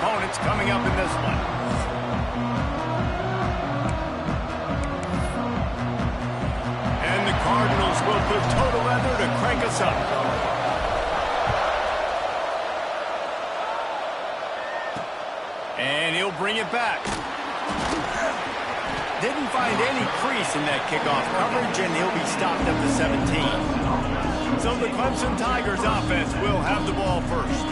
opponents coming up in this one. And the Cardinals will put total leather to crank us up. And he'll bring it back. Didn't find any crease in that kickoff coverage, and he'll be stopped at the 17. So the Clemson Tigers offense will have the ball first.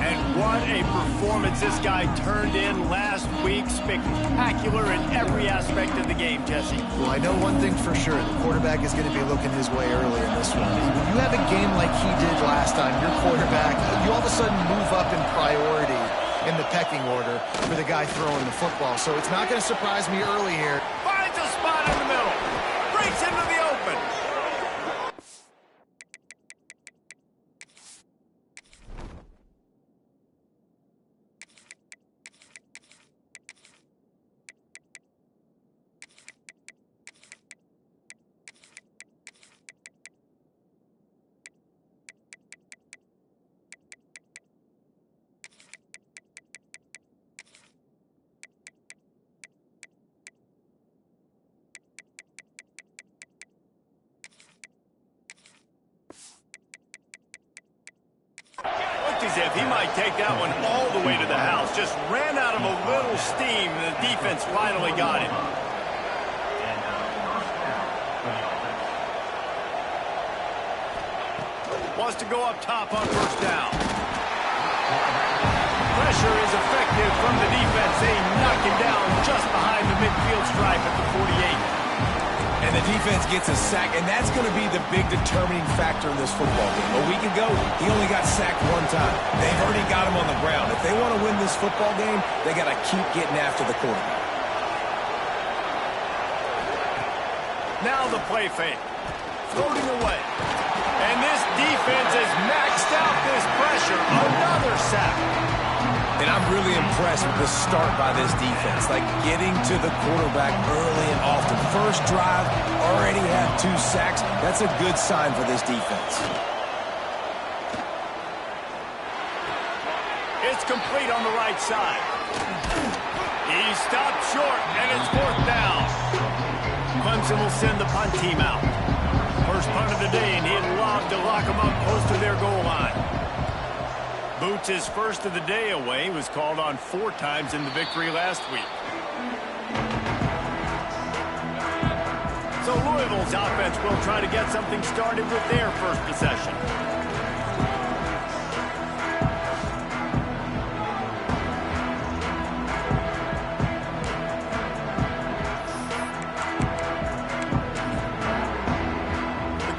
And what a performance this guy turned in last week. Spectacular in every aspect of the game, Jesse. Well, I know one thing for sure. The quarterback is going to be looking his way early in this one. When you have a game like he did last time, your quarterback, you all of a sudden move up in priority in the pecking order for the guy throwing the football. So it's not going to surprise me early here. Finds a spot in the middle. Breaks into the open. As if he might take that one all the way to the house. Just ran out of a little steam, and the defense finally got it. Wants to go up top on first down. Pressure is effective from the defense. They knock him down just behind the midfield stripe at the 48. And the defense gets a sack, and that's going to be the big determining factor in this football game. A week ago, he only got sacked one time. They've already got him on the ground. If they want to win this football game, they got to keep getting after the quarterback. Now the play fake. Floating away. And this defense has maxed out this pressure. Another sack. And I'm really impressed with the start by this defense, like getting to the quarterback early and often. First drive, already have 2 sacks. That's a good sign for this defense. It's complete on the right side. He stopped short, and it's 4th down. Clemson will send the punt team out. First punt of the day, and he'd love to lock them up close to their goal line. Boots' first of the day away was called on 4 times in the victory last week. So Louisville's offense will try to get something started with their first possession.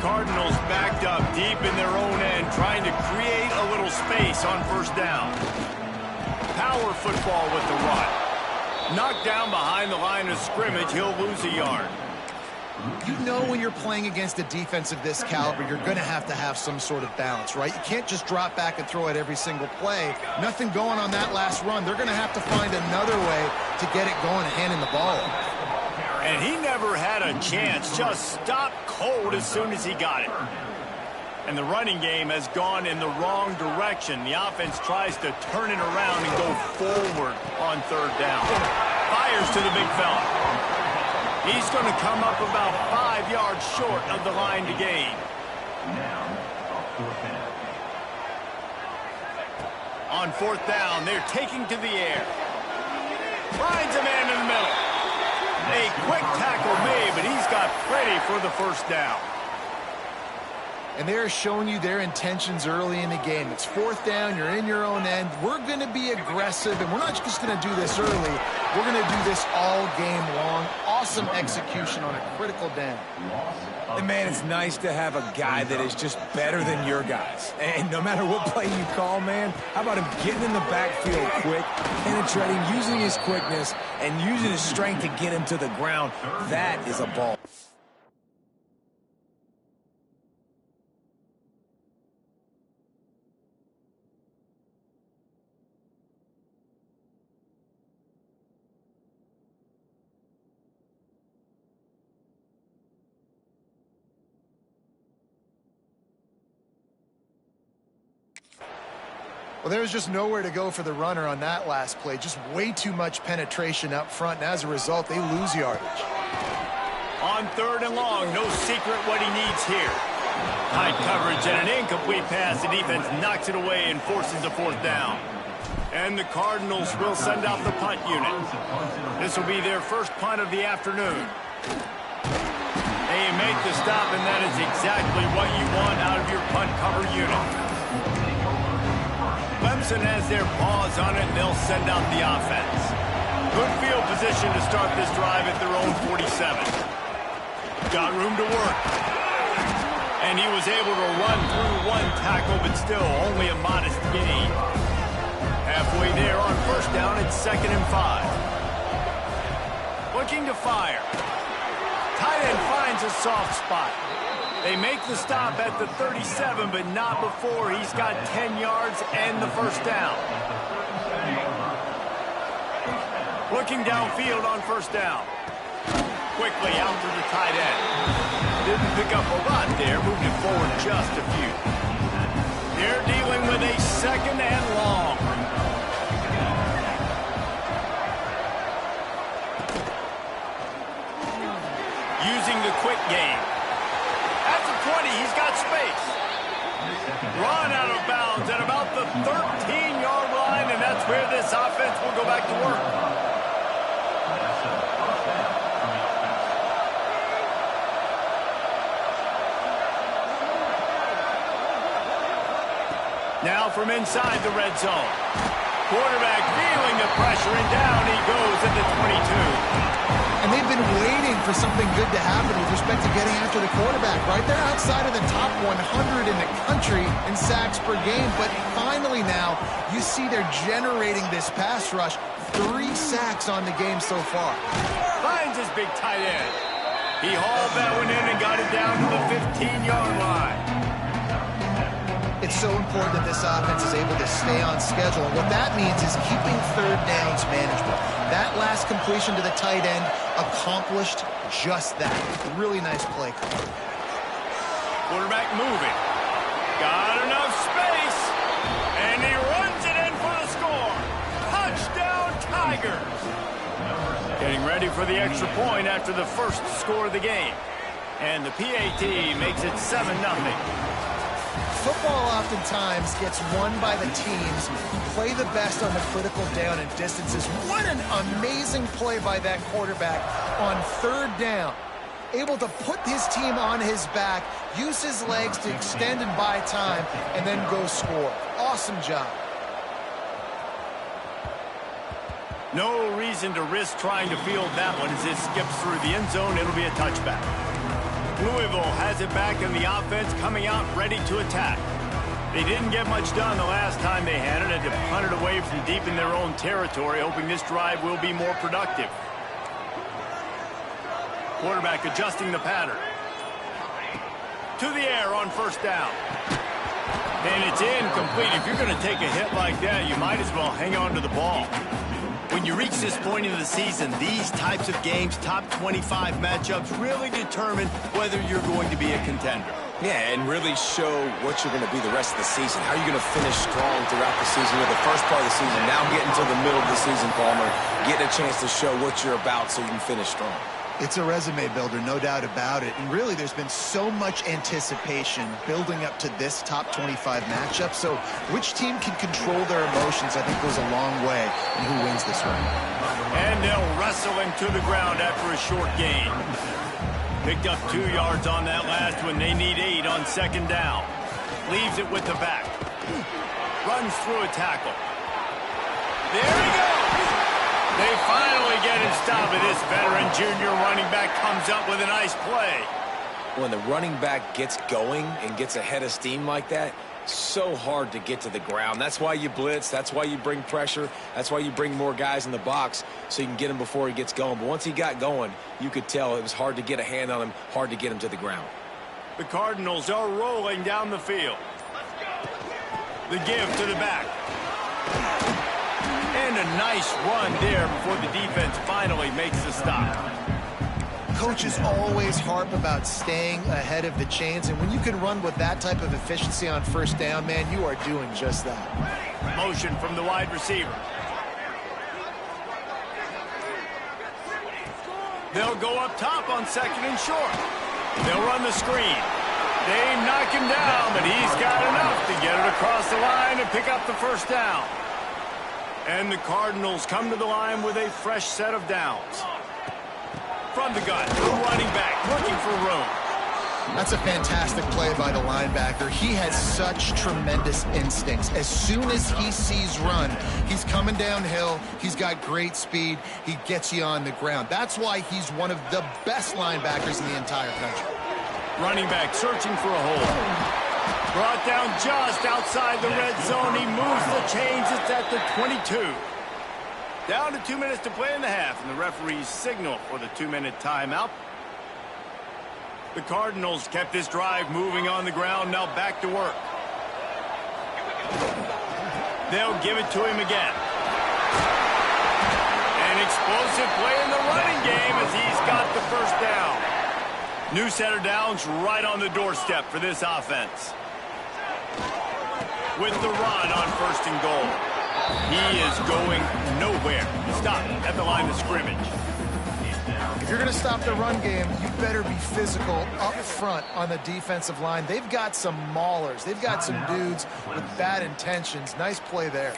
Cardinals backed up deep in their own end, trying to create a little space on first down. Power football with the run. Knocked down behind the line of scrimmage, he'll lose a yard. You know when you're playing against a defense of this caliber, you're going to have some sort of balance, right? You can't just drop back and throw it every single play. Nothing going on that last run. They're going to have to find another way to get it going and handing the ball off. And he never had a chance, just stopped cold as soon as he got it. And the running game has gone in the wrong direction. The offense tries to turn it around and go forward on 3rd down. Fires to the big fella. He's going to come up about 5 yards short of the line to gain. On 4th down, they're taking to the air. Finds a man in the middle. A quick tackle made, but he's got plenty for the first down. And they're showing you their intentions early in the game. It's 4th down, you're in your own end. We're going to be aggressive, and we're not just going to do this early. We're going to do this all game long. Awesome execution on a critical down. And man, it's nice to have a guy that is just better than your guys. And no matter what play you call, man, how about him getting in the backfield quick, penetrating, using his quickness, and using his strength to get him to the ground. That is a ball. Well, there was just nowhere to go for the runner on that last play. Just way too much penetration up front, and as a result, they lose yardage. On 3rd and long, no secret what he needs here. Tight coverage and an incomplete pass. The defense knocks it away and forces a 4th down. And the Cardinals will send out the punt unit. This will be their first punt of the afternoon. They make the stop, and that is exactly what you want out of your punt cover unit. Clemson has their paws on it, and they'll send out the offense. Good field position to start this drive at their own 47. Got room to work. And he was able to run through 1 tackle, but still only a modest gain. Halfway there on 1st down, it's 2nd and 5. Looking to fire. Tight end finds a soft spot. They make the stop at the 37, but not before he's got 10 yards and the 1st down. Looking downfield on 1st down. Quickly out to the tight end. Didn't pick up a lot there, moved it forward just a few. They're dealing with a 2nd and long. Using the quick game. At the 20, he's got space. Run out of bounds at about the 13-yard line, and that's where this offense will go back to work. Now from inside the red zone. Quarterback feeling the pressure, and down he goes at the 22. And they've been waiting for something good to happen with respect to getting after the quarterback, right? They're outside of the top 100 in the country in sacks per game, but finally now you see they're generating this pass rush. 3 sacks on the game so far. Finds his big tight end. He hauled that one in and got it down to the 15-yard line. It's so important that this offense is able to stay on schedule, and what that means is keeping 3rd downs manageable. That last completion to the tight end accomplished just that. Really nice play. Quarterback moving. Got enough space, and he runs it in for the score. Touchdown, Tigers. Getting ready for the extra point after the first score of the game. And the PAT makes it 7-0. Football oftentimes gets won by the teams who play the best on the critical down and distances. What an amazing play by that quarterback on 3rd down. Able to put his team on his back, use his legs to extend and buy time, and then go score. Awesome job. No reason to risk trying to field that one as it skips through the end zone. It'll be a touchback. Louisville has it back in the offense, coming out ready to attack. They didn't get much done the last time they had it, and to punt it away from deep in their own territory, hoping this drive will be more productive. Quarterback adjusting the pattern. To the air on 1st down. And it's incomplete. If you're going to take a hit like that, you might as well hang on to the ball. When you reach this point in the season, these types of games, top 25 matchups, really determine whether you're going to be a contender. Yeah, and really show what you're going to be the rest of the season. How are you going to finish strong throughout the season? Or the first part of the season, now getting to the middle of the season, Palmer, getting a chance to show what you're about so you can finish strong. It's a resume builder, no doubt about it. And really, there's been so much anticipation building up to this top 25 matchup. So which team can control their emotions, I think, goes a long way in who wins this one. And they'll wrestle him to the ground after a short gain. Picked up 2 yards on that last one. They need 8 on 2nd down. Leaves it with the back. Runs through a tackle. There he goes. They finally get him stopped, but this veteran junior running back comes up with a nice play. When the running back gets going and gets ahead of steam like that, so hard to get to the ground. That's why you blitz. That's why you bring pressure. That's why you bring more guys in the box so you can get him before he gets going. But once he got going, you could tell it was hard to get a hand on him, hard to get him to the ground. The Cardinals are rolling down the field. The give to the back. And a nice run there before the defense finally makes the stop. Coaches always harp about staying ahead of the chains, and when you can run with that type of efficiency on 1st down, man, you are doing just that. motion from the wide receiver. They'll go up top on 2nd and short. They'll run the screen. They knock him down, but he's got enough to get it across the line and pick up the first down. And the Cardinals come to the line with a fresh set of downs. From the gun, the running back looking for room. That's a fantastic play by the linebacker. He has such tremendous instincts. As soon as he sees run, he's coming downhill. He's got great speed. He gets you on the ground. That's why he's one of the best linebackers in the entire country. Running back searching for a hole. Brought down just outside the red zone. He moves the chains. It's at the 22. Down to 2 minutes to play in the half, and the referees signal for the 2-minute timeout. The Cardinals kept this drive moving on the ground, now back to work. They'll give it to him again. An explosive play in the running game as he's got the first down. New set of downs right on the doorstep for this offense. With the run on 1st and goal. He is going nowhere. Stop at the line of scrimmage. If you're going to stop the run game, you better be physical up front on the defensive line. They've got some maulers. They've got some dudes with bad intentions. Nice play there.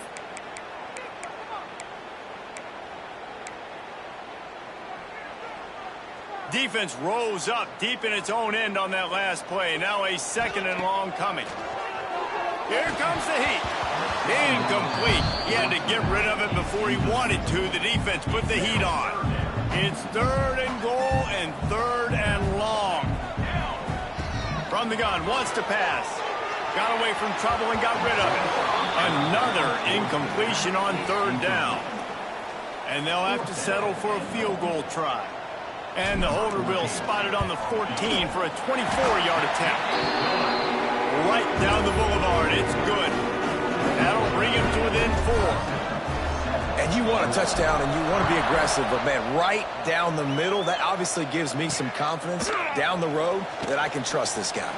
Defense rose up deep in its own end on that last play. Now a 2nd and long coming. Here comes the heat. Incomplete. He had to get rid of it before he wanted to. The defense put the heat on. It's 3rd and goal and 3rd and long. From the gun, wants to pass. Got away from trouble and got rid of it. Another incompletion on 3rd down. And they'll have to settle for a field goal try. And the holder will spot it on the 14 for a 24-yard attempt. Right down the boulevard. It's good. That'll bring him to within 4. And you want a touchdown and you want to be aggressive, but, man, right down the middle, that obviously gives me some confidence down the road that I can trust this guy.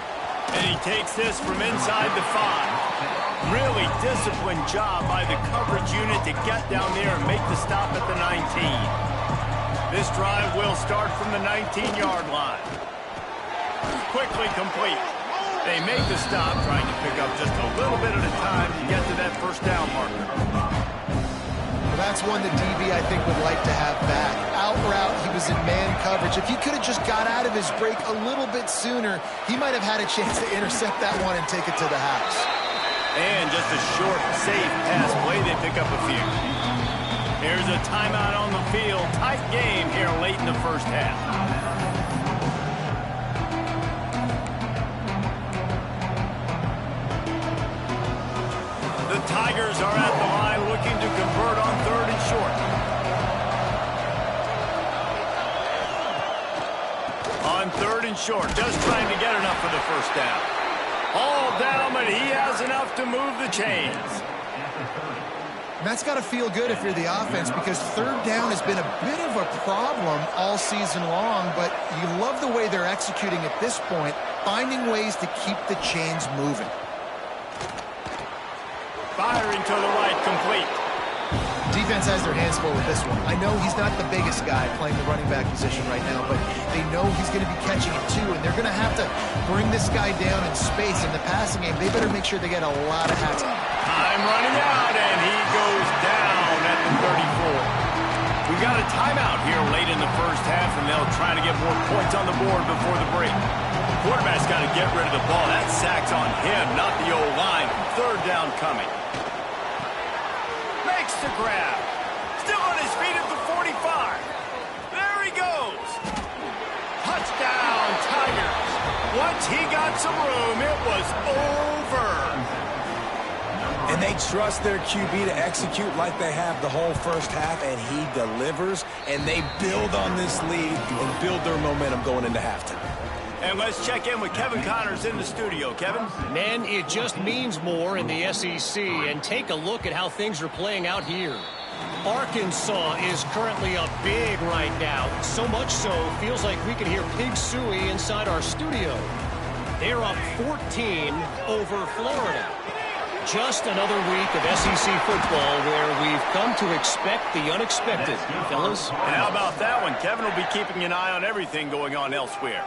And he takes this from inside the 5. Really disciplined job by the coverage unit to get down there and make the stop at the 19. This drive will start from the 19-yard line. Quickly complete. They make the stop, trying to pick up just a little bit at a time to get to that first down marker. That's one that DB, I think, would like to have back. Out route, he was in man coverage. If he could have just got out of his break a little bit sooner, he might have had a chance to intercept that one and take it to the house. And just a short, safe pass play. They pick up a few. Here's a timeout on the field. Tight game here late in the first half. The Tigers are at the line looking to convert on 3rd and short. On 3rd and short, just trying to get enough for the first down. All down, but he has enough to move the chains. And that's got to feel good if you're the offense, because 3rd down has been a bit of a problem all season long, but you love the way they're executing at this point, finding ways to keep the chains moving. Firing to the right, complete. Defense has their hands full with this one. I know he's not the biggest guy playing the running back position right now, but they know he's going to be catching it too, and they're going to have to bring this guy down in space. In the passing game, they better make sure they get a lot of hats. Time running out, and he goes down at the 34. We got a timeout here late in the first half, and they'll try to get more points on the board before the break. The quarterback's got to get rid of the ball. That sack's on him, not the O-line. 3rd down coming. Makes the grab. Still on his feet at the 45. There he goes. Touchdown, Tigers. Once he got some room, it was over. And they trust their QB to execute like they have the whole first half, and he delivers, and they build on this lead and build their momentum going into halftime. And let's check in with Kevin Connors in the studio. Kevin? Man, it just means more in the SEC, and take a look at how things are playing out here. Arkansas is currently up big right now. So much so, feels like we can hear Pig Suey inside our studio. They're up 14 over Florida. just another week of SEC football where we've come to expect the unexpected, fellas. And how about that one? Kevin will be keeping an eye on everything going on elsewhere.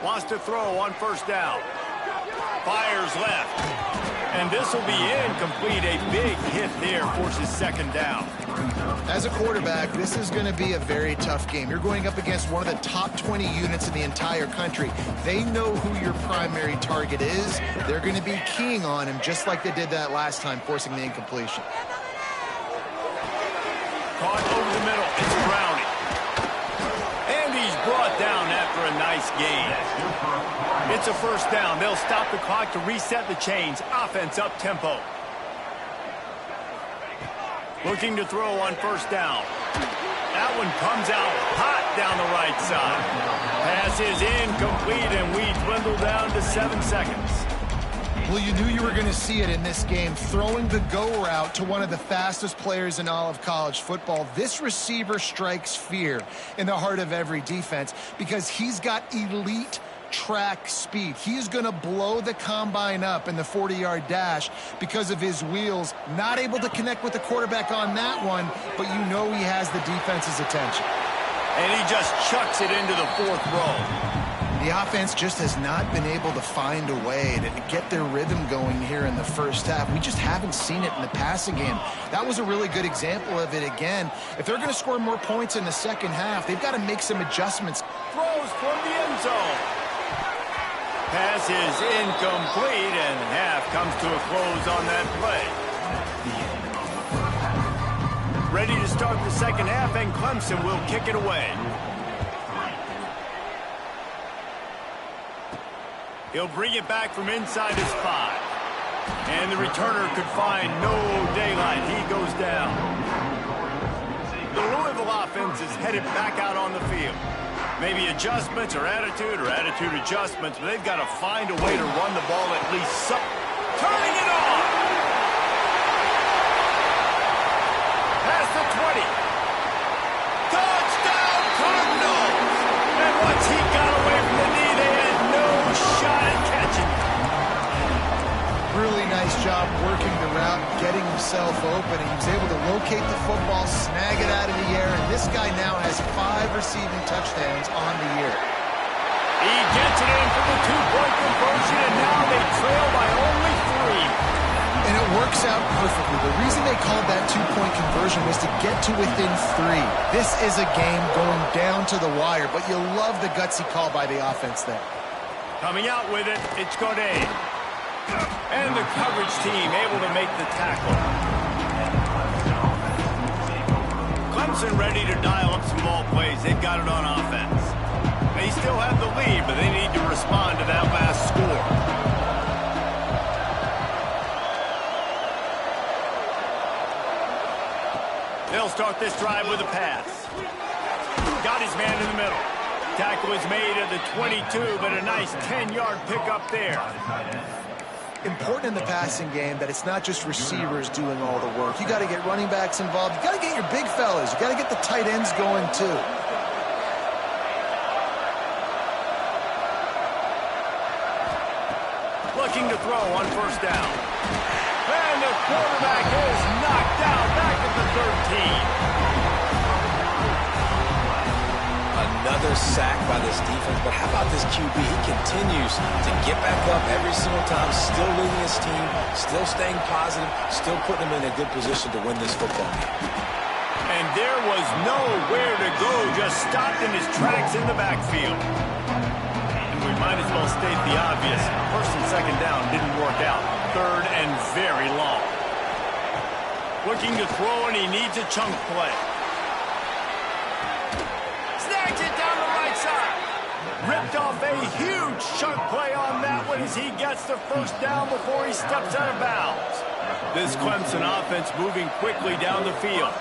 Wants to throw on first down. Fires left. And this will be incomplete. A big hit there forces second down. As a quarterback, this is going to be a very tough game. You're going up against one of the top 20 units in the entire country. They know who your primary target is. They're going to be keying on him just like they did that last time, forcing the incompletion. Caught over the middle. It's Browning. And he's brought down after a nice gain. It's a first down. They'll stop the clock to reset the chains. Offense up tempo. Looking to throw on first down. That one comes out hot down the right side. Pass is incomplete, and we dwindle down to 7 seconds. Well, you knew you were going to see it in this game. Throwing the go route to one of the fastest players in all of college football. This receiver strikes fear in the heart of every defense because he's got elite track speed. He's going to blow the combine up in the 40-yard dash because of his wheels. Not able to connect with the quarterback on that one, but you know he has the defense's attention. And he just chucks it into the fourth row. The offense just has not been able to find a way to get their rhythm going here in the first half. We just haven't seen it in the passing game. That was a really good example of it again. If they're going to score more points in the second half, they've got to make some adjustments. Throws from the end zone. Pass is incomplete, and half comes to a close on that play. Ready to start the second half, and Clemson will kick it away. He'll bring it back from inside his 5. And the returner could find no daylight. He goes down. The Louisville offense is headed back out on the field. Maybe adjustments or attitude adjustments, but they've got to find a way to run the ball at least some. Turning it on! Past the 20. Touchdown Cardinals! And once he got away from the knee, they had no shot at catching it. Really nice job working the route, getting himself open, and he was able to locate the football, snag it out of the air, and this guy now has 5 receiving touchdowns on the year. He gets it in for the 2-point conversion, and now they trail by only 3. And it works out perfectly. The reason they called that 2-point conversion was to get to within 3. This is a game going down to the wire, but you love the gutsy call by the offense there. Coming out with it, it's Godet. And the coverage team able to make the tackle. Clemson ready to dial up some ball plays. They've got it on offense. They still have the lead, but they need to respond to that last score. They'll start this drive with a pass. Got his man in the middle. Tackle is made at the 22, but a nice 10-yard pickup there. Important in the passing game that it's not just receivers doing all the work. You got to get running backs involved. You got to get your big fellas. You got to get the tight ends going too. Looking to throw on first down. And the quarterback is knocked down back at the 13. Another sack by this defense, but how about this QB? He continues to get back up every single time, still leading his team, still staying positive, still putting them in a good position to win this football game. And there was nowhere to go, just stopped in his tracks in the backfield. And we might as well state the obvious. First and second down didn't work out. Third and very long. Looking to throw, and he needs a chunk play. Ripped off a huge chunk play on that one as he gets the first down before he steps out of bounds. This Clemson offense moving quickly down the field.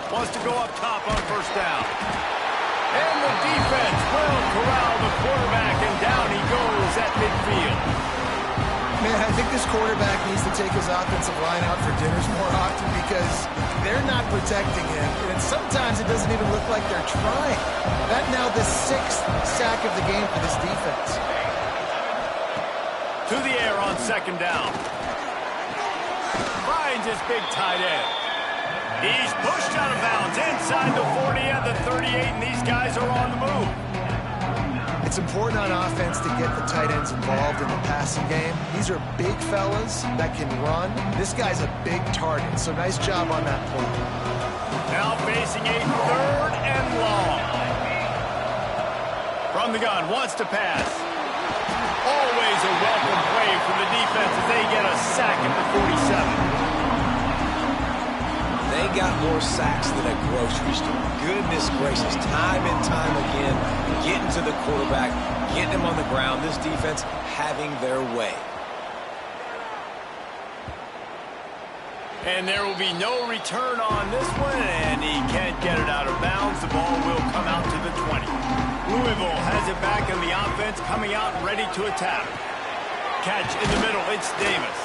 Wants to go up top on first down. And the defense will corral the quarterback, and down he goes at midfield. Man, I think this quarterback needs to take his offensive line out for dinners more often because they're not protecting him. And sometimes it doesn't even look like they're trying. That's now the 6th sack of the game for this defense. To the air on second down. Finds his big tight end. He's pushed out of bounds inside the 40 at the 38, and these guys are on the move. It's important on offense to get the tight ends involved in the passing game. These are big fellas that can run. This guy's a big target, so nice job on that point. Now facing a 3rd and long. From the gun, wants to pass. Always a welcome play from the defense as they get a sack at the 47. They got more sacks than a grocery store. Goodness gracious, time and time again, getting to the quarterback, getting him on the ground. This defense having their way. And there will be no return on this one, and he can't get it out of bounds. The ball will come out to the 20. Louisville has it back in the offense, coming out ready to attack. Catch in the middle, it's Davis.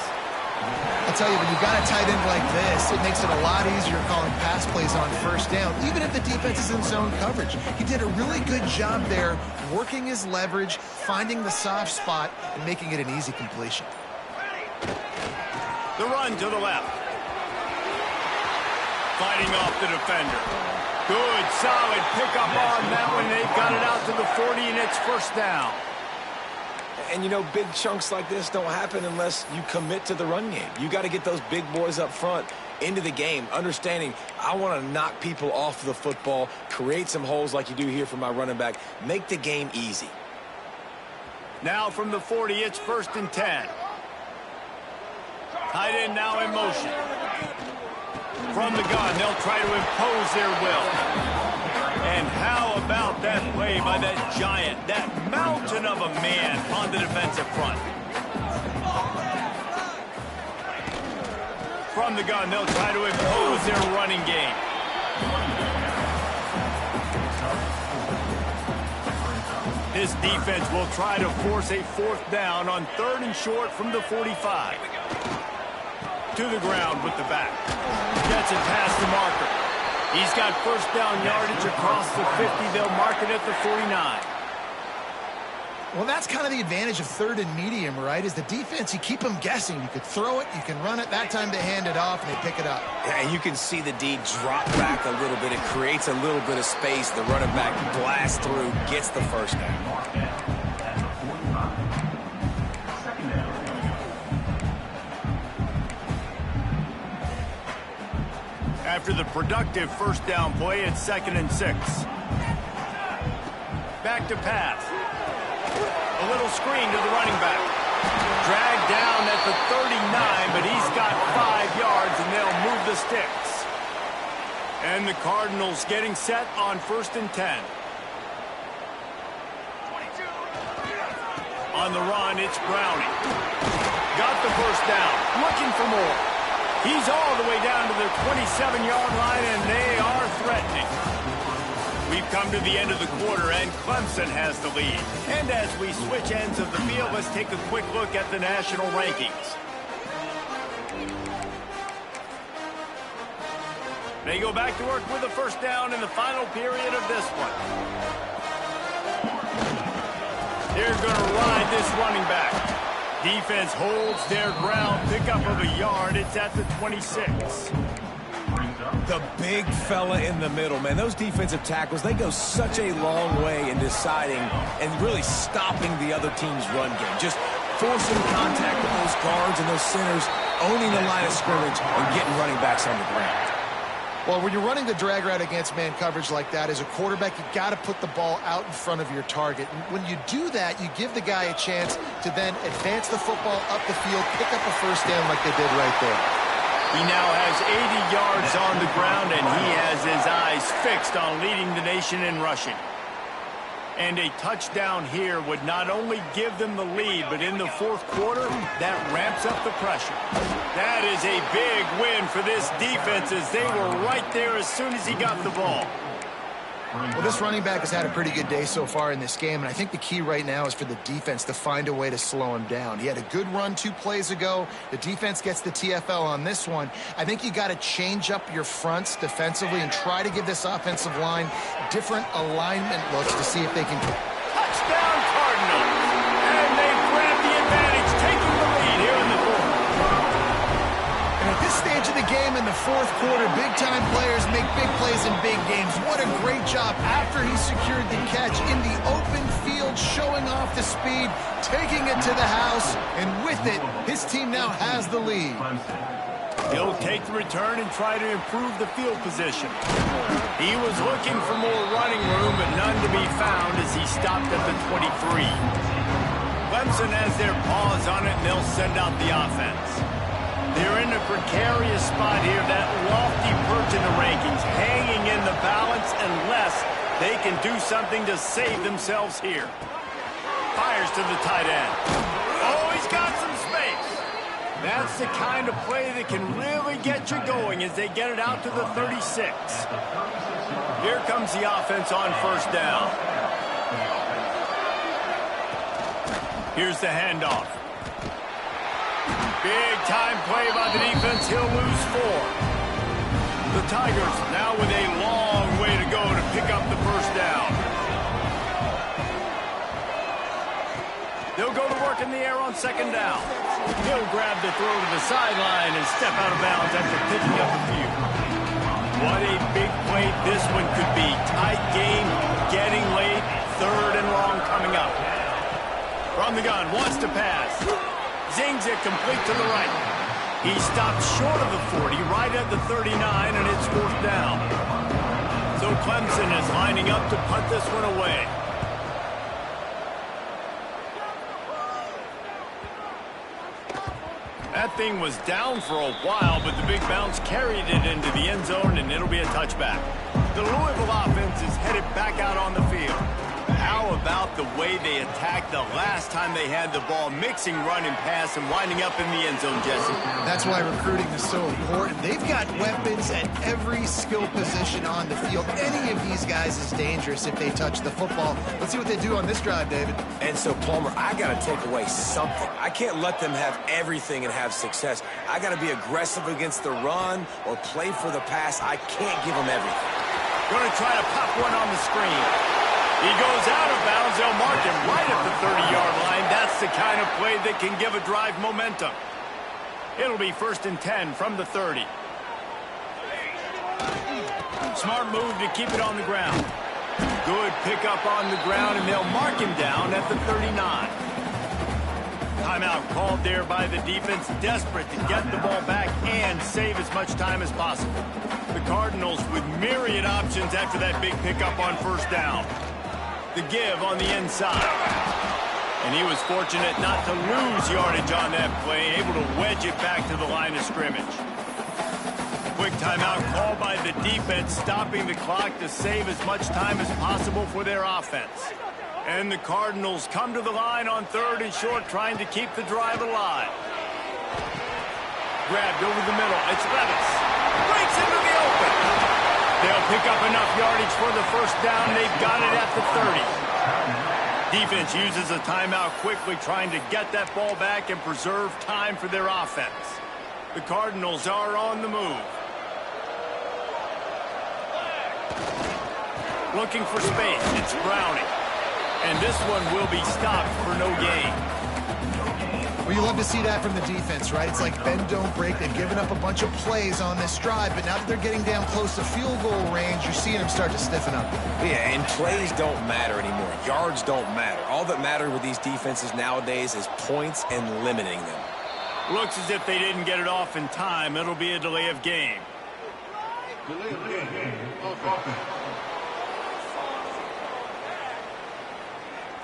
I'll tell you, when you've got a tight end like this, it makes it a lot easier calling pass plays on first down, even if the defense is in zone coverage. He did a really good job there, working his leverage, finding the soft spot, and making it an easy completion. The run to the left. Fighting off the defender. Good, solid pickup on that one. They've got it out to the 40, and it's first down. And, you know, big chunks like this don't happen unless you commit to the run game. You got to get those big boys up front into the game, understanding I want to knock people off the football, create some holes like you do here for my running back, make the game easy. Now from the 40, it's 1st and 10. Tight end now in motion. From the gun, they'll try to impose their will. And how about that play by that giant, that mountain of a man on the defensive front? From the gun, they'll try to impose their running game. This defense will try to force a 4th down on 3rd and short from the 45. To the ground with the back. Gets it past the marker. He's got first down yardage across the 50. They'll mark it at the 49. Well, that's kind of the advantage of 3rd and medium, right? Is the defense, you keep them guessing. You could throw it, you can run it. That time they hand it off, and they pick it up. Yeah, and you can see the D drop back a little bit. It creates a little bit of space. The running back blasts through, gets the first down. After the productive first down play, it's 2nd and 6. Back to pass. A little screen to the running back. Dragged down at the 39, but he's got 5 yards, and they'll move the sticks. And the Cardinals getting set on 1st and 10. On the run, it's Browning. Got the first down. Looking for more. He's all the way down to the 27-yard line, and they are threatening. We've come to the end of the quarter, and Clemson has the lead. And as we switch ends of the field, let's take a quick look at the national rankings. They go back to work with a first down in the final period of this one. They're going to ride this running back. Defense holds their ground, pickup of a yard. It's at the 26. The big fella in the middle, man. Those defensive tackles, they go such a long way in deciding and really stopping the other team's run game. Just forcing contact with those guards and those centers, owning the line of scrimmage and getting running backs on the ground. Well, when you're running the drag route against man coverage like that, as a quarterback, you got to put the ball out in front of your target. And when you do that, you give the guy a chance to then advance the football up the field, pick up a first down like they did right there. He now has 80 yards on the ground, and he has his eyes fixed on leading the nation in rushing. And a touchdown here would not only give them the lead, but in the fourth quarter, that ramps up the pressure. That is a big win for this defense as they were right there as soon as he got the ball. Well, this running back has had a pretty good day so far in this game, and I think the key right now is for the defense to find a way to slow him down. He had a good run 2 plays ago. The defense gets the TFL on this one. I think you got to change up your fronts defensively and try to give this offensive line different alignment looks to see if they can... Touchdown Cardinals! And they grab the advantage, taking the lead here in the fourth. And at this stage of the game in the fourth quarter, big-time players make big plays in big games. What a great job after he secured the catch in the open field, showing off the speed, taking it to the house, and with it, his team now has the lead. He'll take the return and try to improve the field position. He was looking for more running room, but none to be found as he stopped at the 23. Clemson has their paws on it, and they'll send out the offense. They're in a precarious spot here, that lofty perch in the rankings, hanging in the balance unless they can do something to save themselves here. Fires to the tight end. Oh, he's got some space. That's the kind of play that can really get you going as they get it out to the 36. Here comes the offense on first down. Here's the handoff. Big time play by the defense. He'll lose 4. The Tigers now with a long way to go to pick up the first down. They'll go to work in the air on second down. He'll grab the throw to the sideline and step out of bounds after picking up a few. What a big play this one could be. Tight game, getting late, 3rd and long coming up. From the gun, wants to pass. Zings it complete to the right. He stopped short of the 40, right at the 39, and it's 4th down. So Clemson is lining up to punt this one away. That thing was down for a while, but the big bounce carried it into the end zone, and it'll be a touchback. The Louisville offense is headed back out on the field. How about the way they attacked the last time they had the ball, mixing run and pass and winding up in the end zone, Jesse? That's why recruiting is so important. They've got weapons at every skill position on the field. Any of these guys is dangerous if they touch the football. Let's see what they do on this drive, David. And so, Plummer, I got to take away something. I can't let them have everything and have success. I got to be aggressive against the run or play for the pass. I can't give them everything. Going to try to pop one on the screen. He goes out of bounds. They'll mark him right at the 30-yard line. That's the kind of play that can give a drive momentum. It'll be 1st and 10 from the 30. Smart move to keep it on the ground. Good pickup on the ground, and they'll mark him down at the 39. Timeout called there by the defense, desperate to get the ball back and save as much time as possible. The Cardinals with myriad options after that big pickup on first down. The give on the inside. And he was fortunate not to lose yardage on that play, able to wedge it back to the line of scrimmage. Quick timeout called by the defense, stopping the clock to save as much time as possible for their offense. And the Cardinals come to the line on 3rd and short, trying to keep the drive alive. Grabbed over the middle. It's Levis. Breaks into the open. They'll pick up enough yardage for the first down. They've got it at the 30. Defense uses a timeout quickly, trying to get that ball back and preserve time for their offense. The Cardinals are on the move. Looking for space. It's Browning. And this one will be stopped for no gain. Well, you love to see that from the defense, right? It's like bend, don't break. They've given up a bunch of plays on this drive, but now that they're getting down close to field goal range, you're seeing them start to stiffen up. Yeah, and plays don't matter anymore. Yards don't matter. All that matters with these defenses nowadays is points and limiting them. Looks as if they didn't get it off in time. It'll be a delay of game. Delay of game.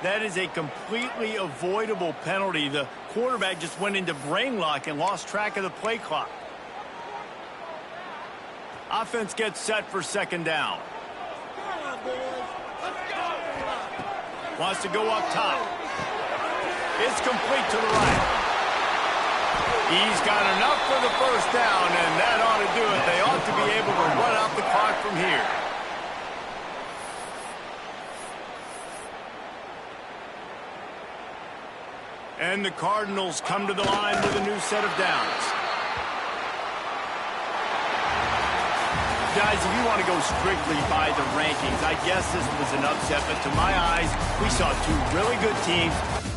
That is a completely avoidable penalty. The quarterback just went into brain lock and lost track of the play clock. Offense gets set for second down. Wants to go up top. It's complete to the right. He's got enough for the first down, and that ought to do it. They ought to be able to run out the clock from here. And the Cardinals come to the line with a new set of downs. Guys, if you want to go strictly by the rankings, I guess this was an upset, but to my eyes, we saw two really good teams